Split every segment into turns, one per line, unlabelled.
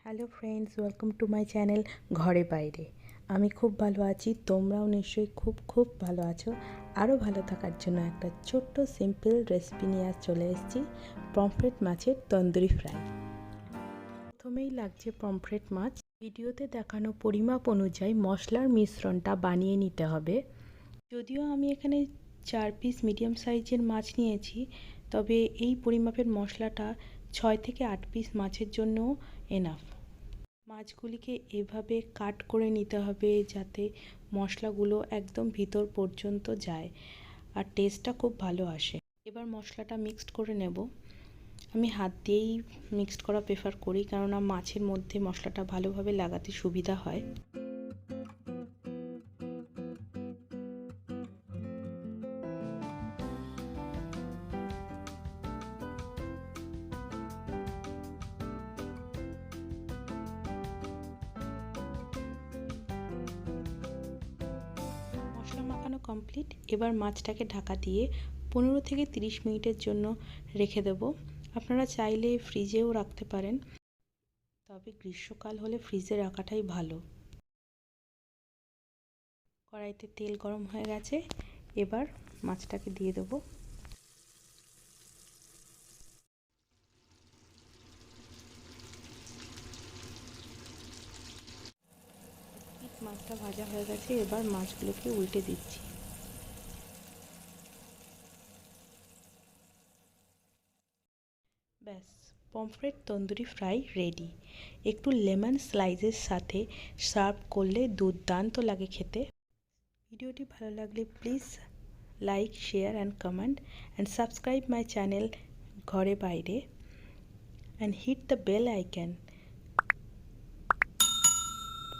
Hello friends, welcome to my channel Ghore বাইরে। আমি খুব ভালো আছি, তোমরাও নিশ্চয়ই খুব ভালো আছো। আরও ভালো থাকার জন্য একটা ছোট্ট সিম্পল রেসিপি নিয়ে চলে এসেছি, পমফ্রেট মাছের তন্দুরি ফ্রাই। প্রথমেই লাগছে পমফ্রেট মাছ। ভিডিওতে দেখানো পরিমাপ অনুযায়ী মশলার মিশ্রণটা বানিয়ে নিতে হবে। যদিও আমি এখানে 4 পিস মিডিয়াম সাইজের মাছ নিয়েছি, তবে এই পরিমাপের মশলাটা 6 থেকে 8 পিস মাছের জন্য এনাফ। মাছগুলিকে এভাবে কাট করে নিতে হবে যাতে মশলাগুলো একদম ভিতর পর্যন্ত যায় আর টেস্টটা খুব ভালো আসে। এবার মশলাটা মিক্সড করে নেব। আমি হাত দিয়েই মিক্সড করা প্রেফার করি, কেননা মাছের মধ্যে মশলাটা ভালোভাবে লাগাতে সুবিধা হয়। মশলা মাখানো কমপ্লিট। এবার মাছটাকে ঢাকা দিয়ে 15 থেকে 30 মিনিটের জন্য রেখে দেব। আপনারা চাইলে ফ্রিজেও রাখতে পারেন, তবে গ্রীষ্মকাল হলে ফ্রিজে রাখাটাই ভালো। কড়াইতে তেল গরম হয়ে গেছে, এবার মাছটাকে দিয়ে দেবো। মাছটা ভাজা হয়ে গেছে, এবার মাছগুলোকে উল্টে দিচ্ছি। ব্যাস, পমফ্রেট তন্দুরি ফ্রাই রেডি। একটু লেমন স্লাইসের সাথে সার্ভ করলে দুর্দান্ত লাগে খেতে। ভিডিওটি ভালো লাগলে please like, share and comment and subscribe my channel Ghore Baire and hit the bell icon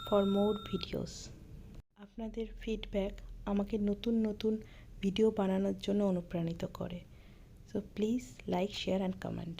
for more videos. আপনাদের ফিডব্যাক আমাকে নতুন ভিডিও বানানোর জন্য অনুপ্রাণিত করে। So please like, share and comment.